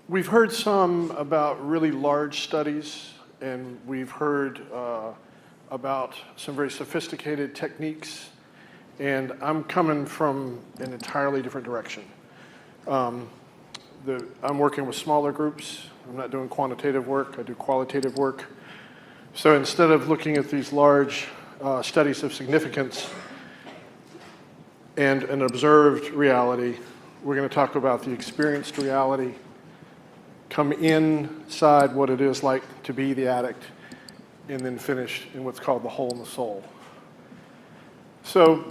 We've heard some about really large studies, and we've heard about some very sophisticated techniques, and I'm coming from an entirely different direction. I'm working with smaller groups. I'm not doing quantitative work. I do qualitative work. So instead of looking at these large studies of significance and an observed reality, we're going to talk about the experienced reality, come inside what it is like to be the addict, and then finish in what's called the hole in the soul. So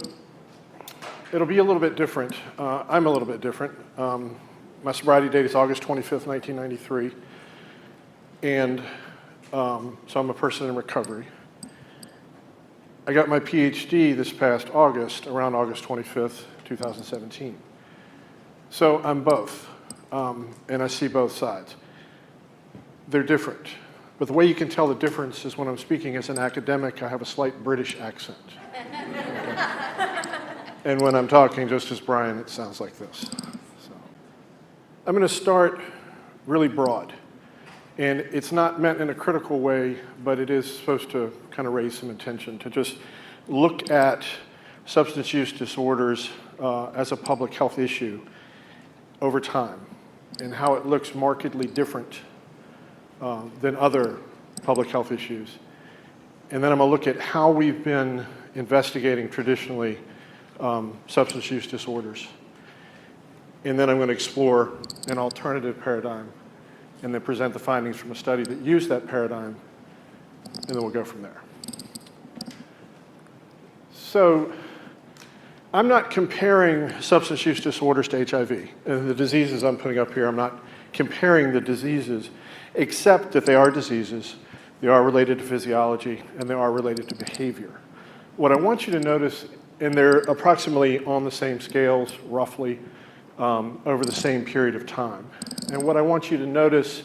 it'll be a little bit different. I'm a little bit different. My sobriety date is August 25th, 1993. And so I'm a person in recovery. I got my PhD this past August, around August 25th, 2017. So I'm both. And I see both sides. They're different. But the way you can tell the difference is when I'm speaking as an academic, I have a slight British accent. And when I'm talking just as Bryan, it sounds like this. So I'm going to start really broad. And it's not meant in a critical way, but it is supposed to kind of raise some attention, to just look at substance use disorders as a public health issue over time, and how it looks markedly different than other public health issues. And then I'm going to look at how we've been investigating traditionally substance use disorders. And then I'm going to explore an alternative paradigm and then present the findings from a study that used that paradigm, and then we'll go from there. So I'm not comparing substance use disorders to HIV. And the diseases I'm putting up here, I'm not comparing the diseases, except that they are diseases, they are related to physiology, and they are related to behavior. What I want you to notice, and they're approximately on the same scales, roughly, over the same period of time. And what I want you to notice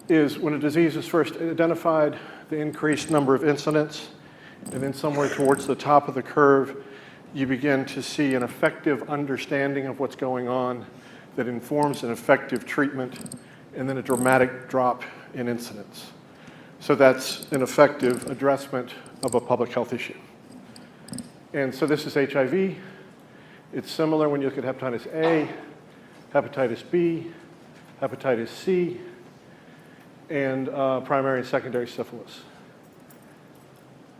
is when a disease is first identified, the increased number of incidents, and then somewhere towards the top of the curve, you begin to see an effective understanding of what's going on that informs an effective treatment, and then a dramatic drop in incidence. So that's an effective addressment of a public health issue. And so this is HIV. It's similar when you look at hepatitis A, hepatitis B, hepatitis C, and primary and secondary syphilis.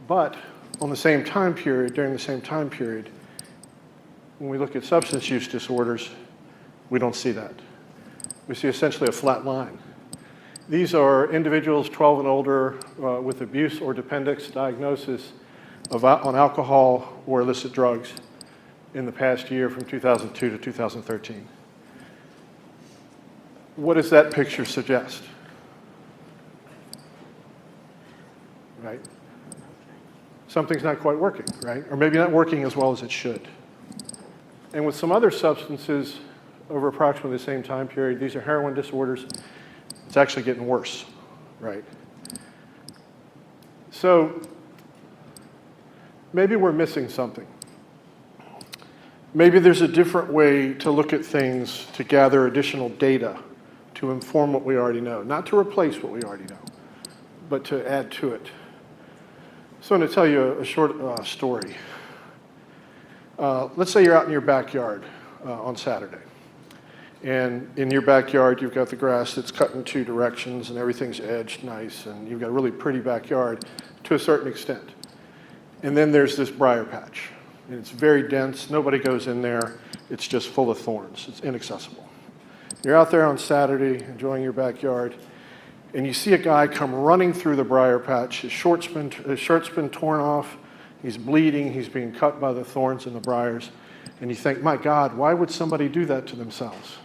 But on the same time period, during the same time period, when we look at substance use disorders, we don't see that. We see essentially a flat line. These are individuals 12 and older with abuse or dependence diagnosis on alcohol or illicit drugs in the past year from 2002 to 2013. What does that picture suggest? Right? Something's not quite working, right? Or maybe not working as well as it should. And with some other substances over approximately the same time period, these are heroin disorders, it's actually getting worse, right? So maybe we're missing something. Maybe there's a different way to look at things to gather additional data to inform what we already know. Not to replace what we already know, but to add to it. So I'm going to tell you a short story. Let's say you're out in your backyard on Saturday. And in your backyard, you've got the grass that's cut in two directions and everything's edged nice, and you've got a really pretty backyard to a certain extent. And then there's this briar patch. And it's very dense. Nobody goes in there. It's just full of thorns. It's inaccessible. You're out there on Saturday enjoying your backyard, and you see a guy come running through the briar patch. His shirt's been torn off. He's bleeding. He's being cut by the thorns and the briars. And you think, my God, why would somebody do that to themselves,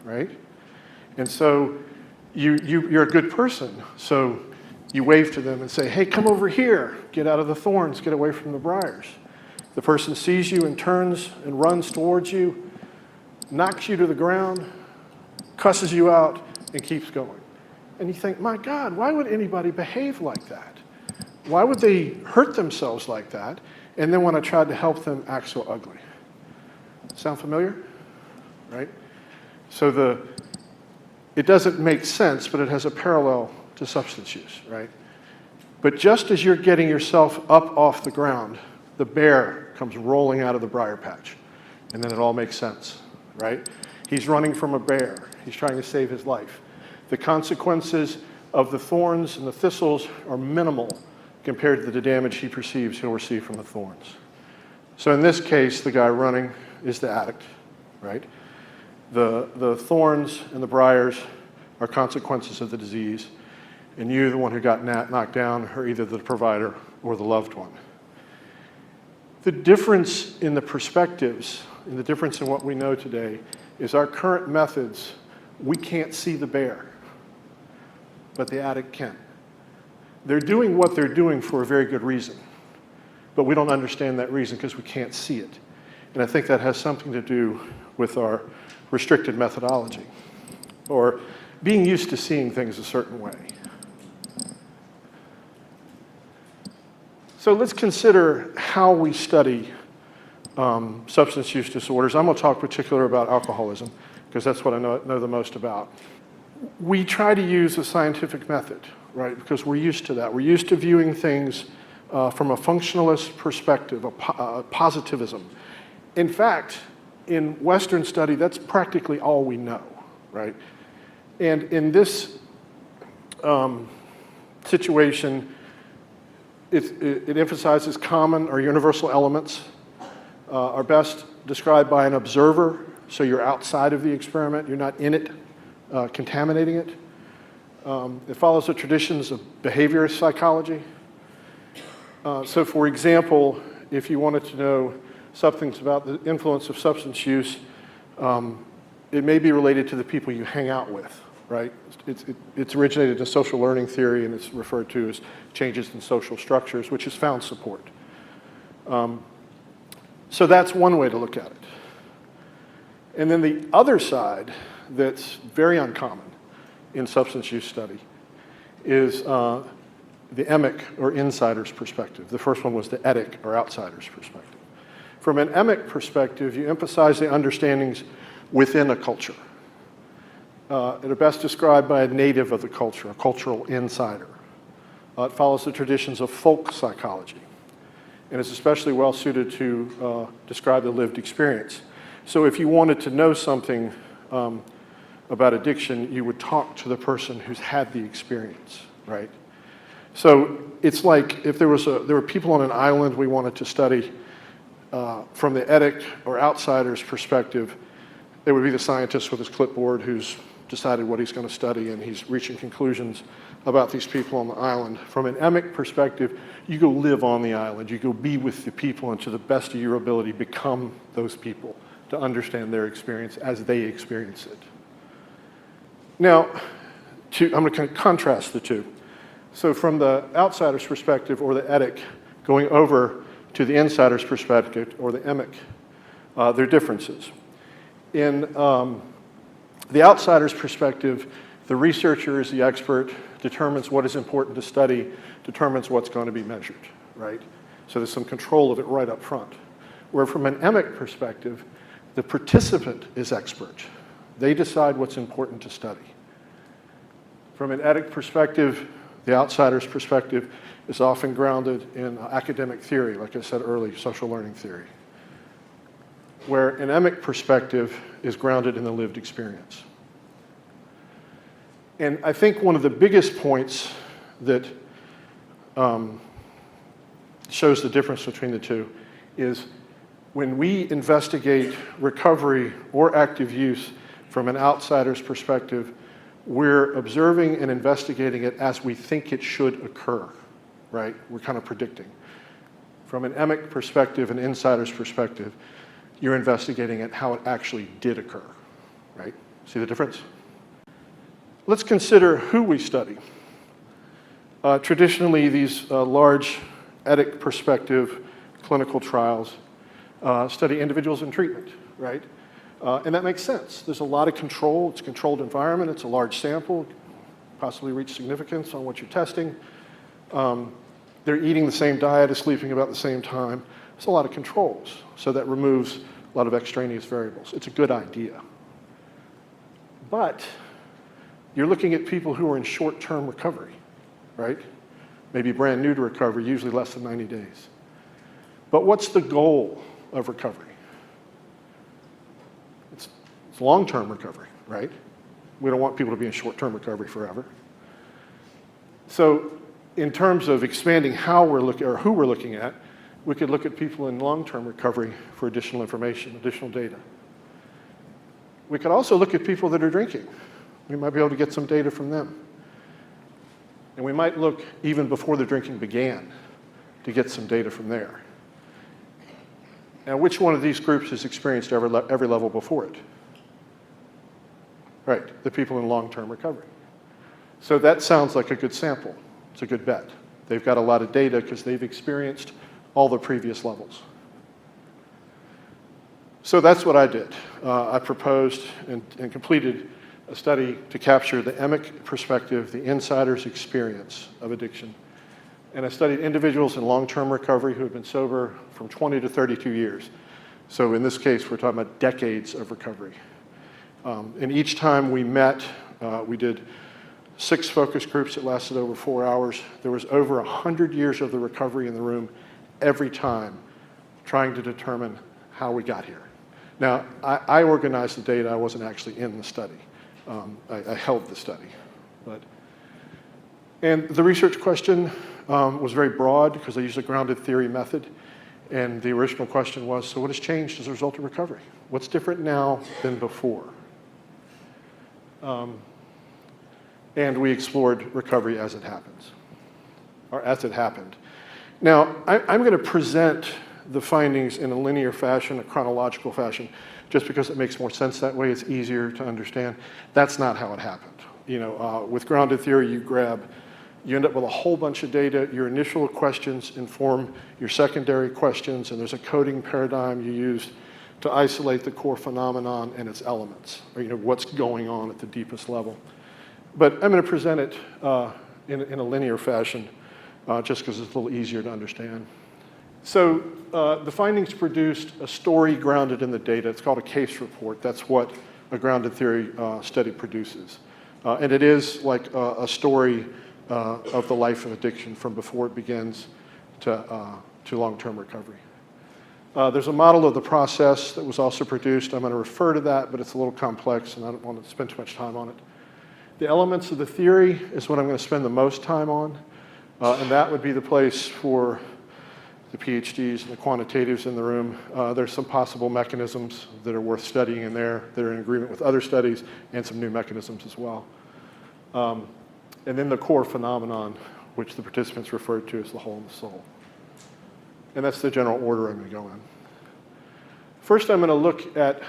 right? And so you're a good person. So you wave to them and say, hey, come over here. Get out of the thorns. Get away from the briars. The person sees you and turns and runs towards you, knocks you to the ground, cusses you out, and keeps going. And you think, my God, why would anybody behave like that? Why would they hurt themselves like that? And then when I tried to help them, act so ugly. Sound familiar? Right? So It doesn't make sense, but it has a parallel to substance use, right? But just as you're getting yourself up off the ground, the bear comes rolling out of the briar patch. And then it all makes sense, right? He's running from a bear. He's trying to save his life. The consequences of the thorns and the thistles are minimal compared to the damage he perceives he'll receive from the thorns. So in this case, the guy running is the addict, right? The thorns and the briars are consequences of the disease, and you, the one who got knocked down, are either the provider or the loved one. The difference in the perspectives, and the difference in what we know today, is our current methods, we can't see the bear, but the addict can. They're doing what they're doing for a very good reason, but we don't understand that reason because we can't see it. And I think that has something to do with our restricted methodology, or being used to seeing things a certain way. So let's consider how we study substance use disorders. I'm going to talk particularly about alcoholism, because that's what I know the most about. We try to use a scientific method, right? Because we're used to that. We're used to viewing things from a functionalist perspective, a positivism. In fact, in Western study, that's practically all we know, right? And in this situation, it emphasizes common or universal elements, are best described by an observer, so you're outside of the experiment, you're not in it, contaminating it. It follows the traditions of behaviorist psychology. So for example, if you wanted to know something about the influence of substance use, it may be related to the people you hang out with, right? It's originated in social learning theory, and it's referred to as changes in social structures, which has found support. So that's one way to look at it. And then the other side that's very uncommon in substance use study is the emic, or insider's perspective. The first one was the etic, or outsider's perspective. From an emic perspective, you emphasize the understandings within a culture. It are best described by a native of the culture, a cultural insider. It follows the traditions of folk psychology, and is especially well suited to describe the lived experience. So if you wanted to know something about addiction, you would talk to the person who's had the experience, right? So it's like if there were people on an island we wanted to study from the etic or outsider's perspective, it would be the scientist with his clipboard who's decided what he's going to study, and he's reaching conclusions about these people on the island. From an emic perspective, you go live on the island, you go be with the people, and to the best of your ability, become those people to understand their experience as they experience it. Now, I'm going to contrast the two. So from the outsider's perspective, or the etic, going over to the insider's perspective, or the emic, there are differences. In the outsider's perspective, the researcher is the expert, determines what is important to study, determines what's going to be measured, right? So there's some control of it right up front. Where from an emic perspective, the participant is expert. They decide what's important to study. From an etic perspective, the outsider's perspective is often grounded in academic theory, like I said earlier, social learning theory. Where an emic perspective is grounded in the lived experience. And I think one of the biggest points that shows the difference between the two is when we investigate recovery or active use from an outsider's perspective, we're observing and investigating it as we think it should occur, right? We're kind of predicting. From an emic perspective, an insider's perspective, you're investigating it how it actually did occur, right? See the difference? Let's consider who we study. Traditionally, these large etic perspective clinical trials study individuals in treatment, right? And that makes sense. There's a lot of control. It's a controlled environment. It's a large sample, possibly reach significance on what you're testing. They're eating the same diet, sleeping about the same time. There's a lot of controls, so that removes a lot of extraneous variables. It's a good idea. But you're looking at people who are in short-term recovery, right? Maybe brand new to recovery, usually less than 90 days. But what's the goal of recovery? It's long-term recovery, right? We don't want people to be in short-term recovery forever. So in terms of expanding how we're looking, or who we're looking at, we could look at people in long-term recovery for additional information, additional data. We could also look at people that are drinking. We might be able to get some data from them. And we might look even before the drinking began to get some data from there. Now, which one of these groups has experienced every level before it? Right, the people in long-term recovery. So that sounds like a good sample. It's a good bet. They've got a lot of data because they've experienced all the previous levels. So that's what I did. I proposed and completed a study to capture the emic perspective, the insider's experience of addiction. And I studied individuals in long-term recovery who had been sober from 20 to 32 years. So in this case, we're talking about decades of recovery. And each time we met, we did 6 focus groups that lasted over 4 hours. There was over 100 years of the recovery in the room every time, trying to determine how we got here. Now, I organized the data. I wasn't actually in the study. I held the study. And the research question was very broad because I used a grounded theory method. And the original question was, so what has changed as a result of recovery? What's different now than before? And we explored recovery as it happens, or as it happened. Now, I'm going to present the findings in a linear fashion, a chronological fashion, just because it makes more sense that way. It's easier to understand. That's not how it happened. You know, with grounded theory, you end up with a whole bunch of data. Your initial questions inform your secondary questions, and there's a coding paradigm you use to isolate the core phenomenon and its elements, or what's going on at the deepest level. But I'm going to present it in a linear fashion, just because it's a little easier to understand. So the findings produced a story grounded in the data. It's called a case report. That's what a grounded theory study produces. And it is like a story of the life of addiction from before it begins to long-term recovery. There's a model of the process that was also produced. I'm going to refer to that, but it's a little complex, and I don't want to spend too much time on it. The elements of the theory is what I'm going to spend the most time on, and that would be the place for the PhDs and the quantitatives in the room. There's some possible mechanisms that are worth studying in there that are in agreement with other studies, and some new mechanisms as well. And then the core phenomenon, which the participants referred to as the hole in the soul. And that's the general order I'm going to go in. First, I'm going to look at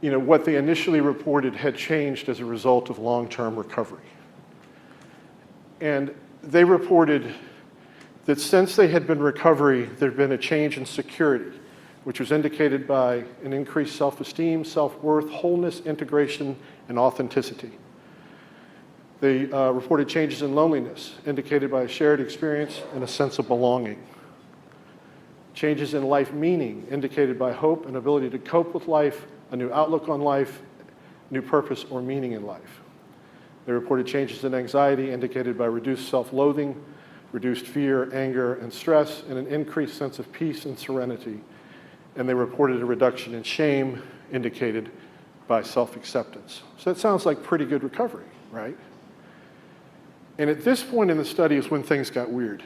what they initially reported had changed as a result of long-term recovery. And they reported that since they had been in recovery, there had been a change in security, which was indicated by an increased self-esteem, self-worth, wholeness, integration, and authenticity. They reported changes in loneliness, indicated by a shared experience and a sense of belonging. Changes in life meaning, indicated by hope and ability to cope with life, a new outlook on life, new purpose or meaning in life. They reported changes in anxiety, indicated by reduced self-loathing, reduced fear, anger, and stress, and an increased sense of peace and serenity. And they reported a reduction in shame, indicated by self-acceptance. So that sounds like pretty good recovery, right? And at this point in the study is when things got weird.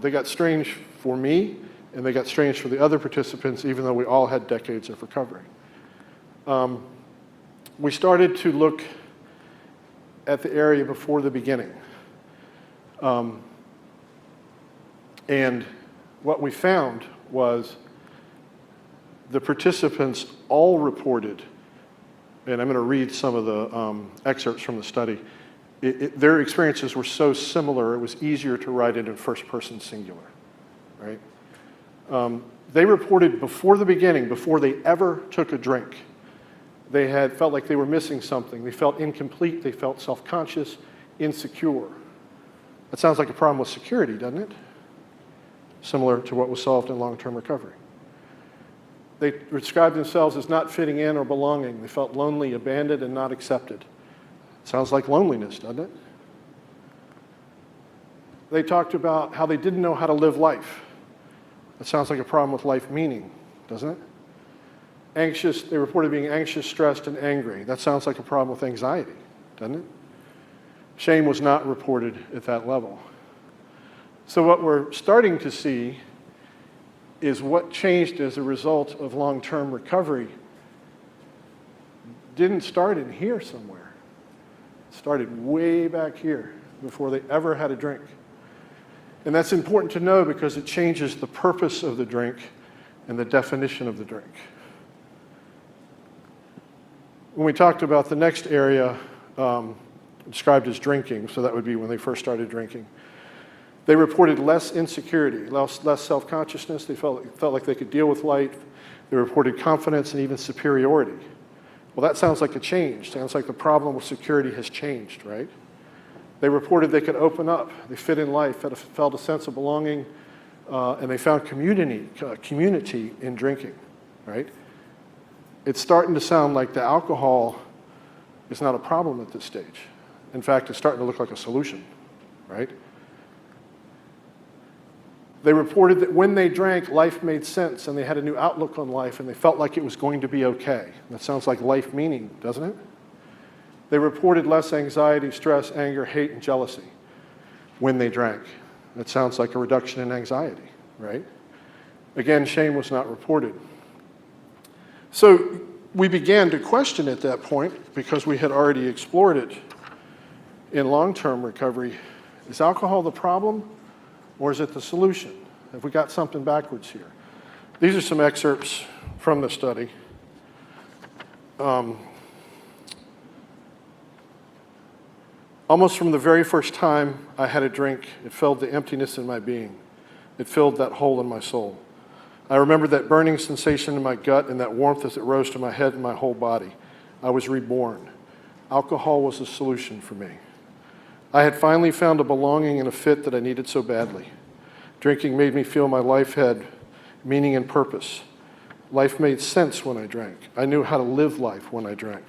They got strange for me, and they got strange for the other participants, even though we all had decades of recovery. We started to look at the area before the beginning. And what we found was the participants all reported, and I'm going to read some of the excerpts from the study. Their experiences were so similar, it was easier to write it in first person singular, right? They reported before the beginning, before they ever took a drink, they had felt like they were missing something. They felt incomplete. They felt self-conscious, insecure. That sounds like a problem with security, doesn't it? Similar to what was solved in long-term recovery. They described themselves as not fitting in or belonging. They felt lonely, abandoned, and not accepted. Sounds like loneliness, doesn't it? They talked about how they didn't know how to live life. That sounds like a problem with life meaning, doesn't it? Anxious, they reported being anxious, stressed, and angry. That sounds like a problem with anxiety, doesn't it? Shame was not reported at that level. So what we're starting to see is what changed as a result of long-term recovery didn't start in here somewhere. It started way back here before they ever had a drink. And that's important to know because it changes the purpose of the drink and the definition of the drink. When we talked about the next area described as drinking, so that would be when they first started drinking, they reported less insecurity, less self-consciousness. They felt like they could deal with life. They reported confidence and even superiority. Well, that sounds like a change. Sounds like the problem with security has changed, right? They reported they could open up. They fit in life, felt a sense of belonging, and they found community in drinking, right? It's starting to sound like the alcohol is not a problem at this stage. In fact, it's starting to look like a solution, right? They reported that when they drank, life made sense, and they had a new outlook on life, and they felt like it was going to be okay. That sounds like life meaning, doesn't it? They reported less anxiety, stress, anger, hate, and jealousy when they drank. That sounds like a reduction in anxiety, right? Again, shame was not reported. So we began to question at that point, because we had already explored it in long-term recovery, is alcohol the problem or is it the solution? Have we got something backwards here? These are some excerpts from the study. Almost from the very first time I had a drink, it filled the emptiness in my being. It filled that hole in my soul. I remember that burning sensation in my gut and that warmth as it rose to my head and my whole body. I was reborn. Alcohol was the solution for me. I had finally found a belonging and a fit that I needed so badly. Drinking made me feel my life had meaning and purpose. Life made sense when I drank. I knew how to live life when I drank.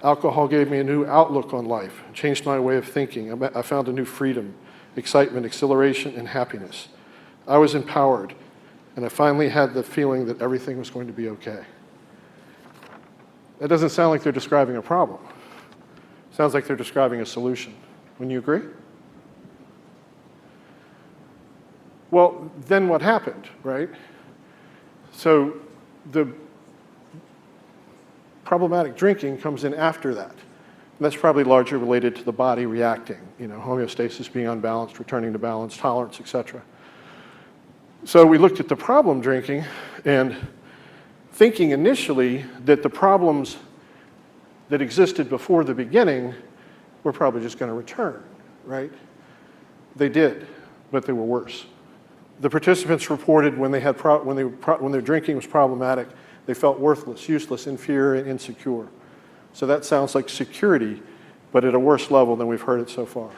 Alcohol gave me a new outlook on life, changed my way of thinking. I found a new freedom, excitement, exhilaration, and happiness. I was empowered, and I finally had the feeling that everything was going to be okay. That doesn't sound like they're describing a problem. It sounds like they're describing a solution. Wouldn't you agree? Well, then what happened, right? So the problematic drinking comes in after that. And that's probably largely related to the body reacting, homeostasis being unbalanced, returning to balance, tolerance, etc. So we looked at the problem drinking and thinking initially that the problems that existed before the beginning were probably just going to return, right? They did, but they were worse. The participants reported when their drinking was problematic, they felt worthless, useless, inferior, and insecure. So that sounds like security, but at a worse level than we've heard it so far.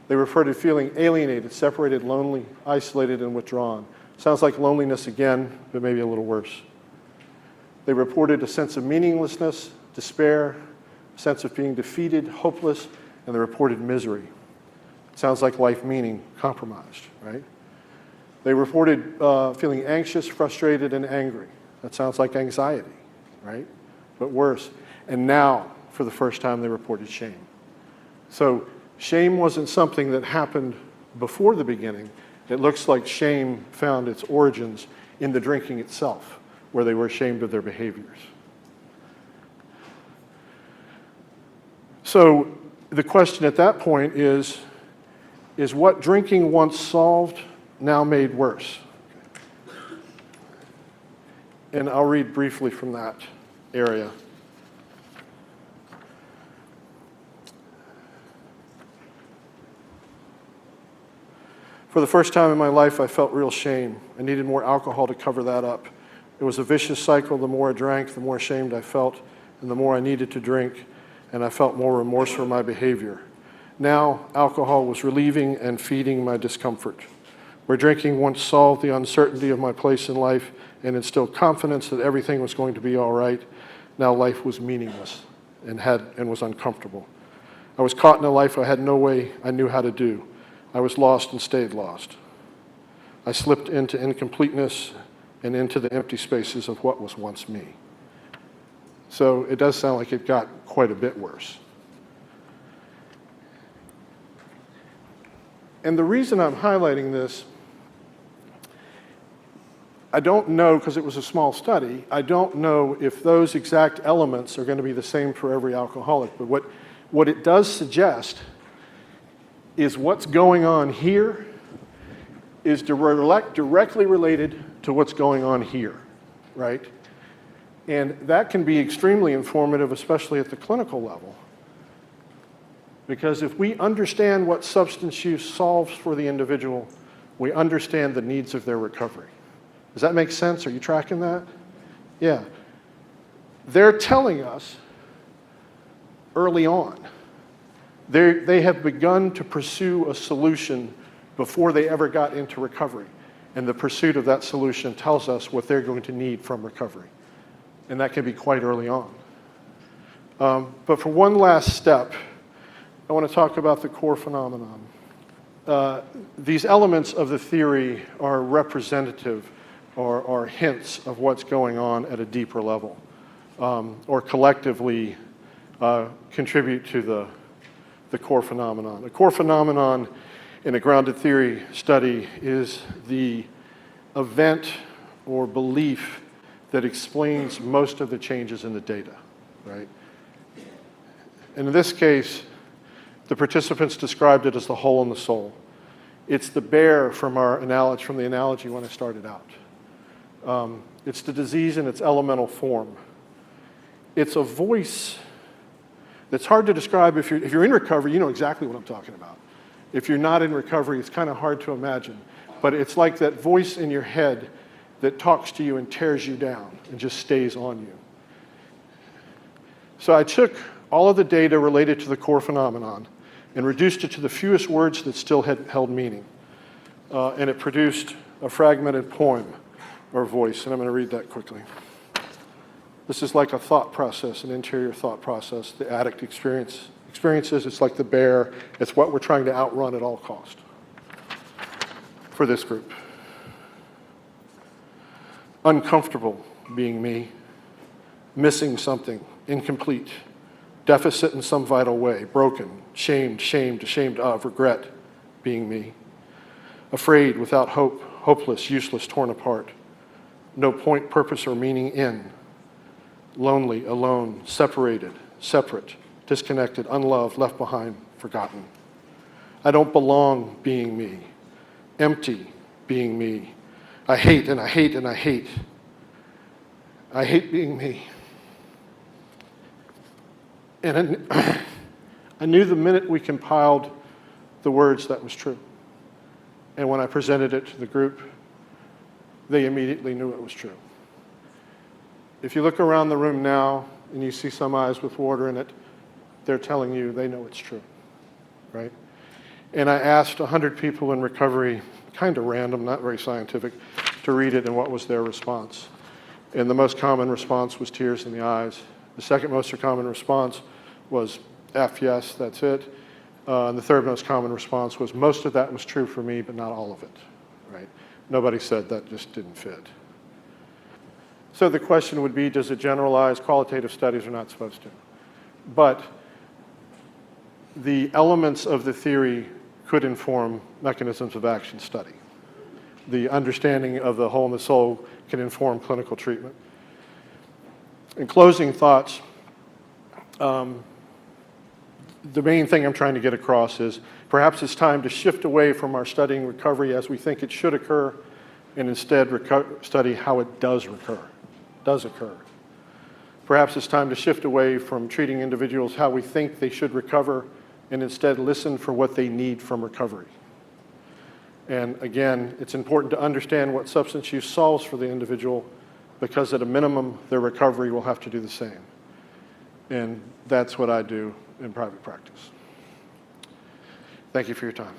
They reported feeling alienated, separated, lonely, isolated, and withdrawn. Sounds like loneliness again, but maybe a little worse. They reported a sense of meaninglessness, despair, a sense of being defeated, hopeless, and they reported misery. Sounds like life meaning compromised, right? They reported feeling anxious, frustrated, and angry. That sounds like anxiety, right? But worse. And now, for the first time, they reported shame. So shame wasn't something that happened before the beginning. It looks like shame found its origins in the drinking itself, where they were ashamed of their behaviors. So the question at that point is what drinking once solved now made worse? And I'll read briefly from that area. For the first time in my life, I felt real shame. I needed more alcohol to cover that up. It was a vicious cycle. The more I drank, the more ashamed I felt, and the more I needed to drink, and I felt more remorse for my behavior. Now, alcohol was relieving and feeding my discomfort. Where drinking once solved the uncertainty of my place in life and instilled confidence that everything was going to be all right, now life was meaningless and was uncomfortable. I was caught in a life I had no way I knew how to do. I was lost and stayed lost. I slipped into incompleteness and into the empty spaces of what was once me. So it does sound like it got quite a bit worse. And the reason I'm highlighting this, I don't know, because it was a small study, I don't know if those exact elements are going to be the same for every alcoholic. But what it does suggest is what's going on here is directly related to what's going on here, right? And that can be extremely informative, especially at the clinical level. Because if we understand what substance use solves for the individual, we understand the needs of their recovery. Does that make sense? Are you tracking that? Yeah. They're telling us early on. They have begun to pursue a solution before they ever got into recovery. And the pursuit of that solution tells us what they're going to need from recovery. And that can be quite early on. But for one last step, I want to talk about the core phenomenon. These elements of the theory are representative or hints of what's going on at a deeper level, or collectively contribute to the core phenomenon. The core phenomenon in a grounded theory study is the event or belief that explains most of the changes in the data, right? And in this case, the participants described it as the hole in the soul. It's the bear from the analogy when I started out. It's the disease in its elemental form. It's a voice that's hard to describe. If you're in recovery, you know exactly what I'm talking about. If you're not in recovery, it's kind of hard to imagine. But it's like that voice in your head that talks to you and tears you down and just stays on you. So I took all of the data related to the core phenomenon and reduced it to the fewest words that still held meaning. And it produced a fragmented poem or voice, and I'm going to read that quickly. This is like a thought process, an interior thought process. The addict experiences, it's like the bear. It's what we're trying to outrun at all cost for this group. Uncomfortable being me, missing something, incomplete, deficit in some vital way, broken, ashamed of, regret being me, afraid, without hope, hopeless, useless, torn apart, no point, purpose, or meaning in, lonely, alone, separated, separate, disconnected, unloved, left behind, forgotten. I don't belong being me, empty being me. I hate and I hate and I hate. I hate being me. And I knew the minute we compiled the words that was true. And when I presented it to the group, they immediately knew it was true. If you look around the room now and you see some eyes with water in it, they're telling you they know it's true, right? And I asked 100 people in recovery, kind of random, not very scientific, to read it and what was their response. And the most common response was tears in the eyes. The second most common response was F, yes, that's it. And the third most common response was most of that was true for me, but not all of it, right? Nobody said that just didn't fit. So the question would be, does it generalize? Qualitative studies are not supposed to. But the elements of the theory could inform mechanisms of action study. The understanding of the hole in the soul can inform clinical treatment. In closing thoughts, the main thing I'm trying to get across is perhaps it's time to shift away from our studying recovery as we think it should occur and instead study how it does occur. Perhaps it's time to shift away from treating individuals how we think they should recover and instead listen for what they need from recovery. And again, it's important to understand what substance use solves for the individual because at a minimum, their recovery will have to do the same. And that's what I do in private practice. Thank you for your time.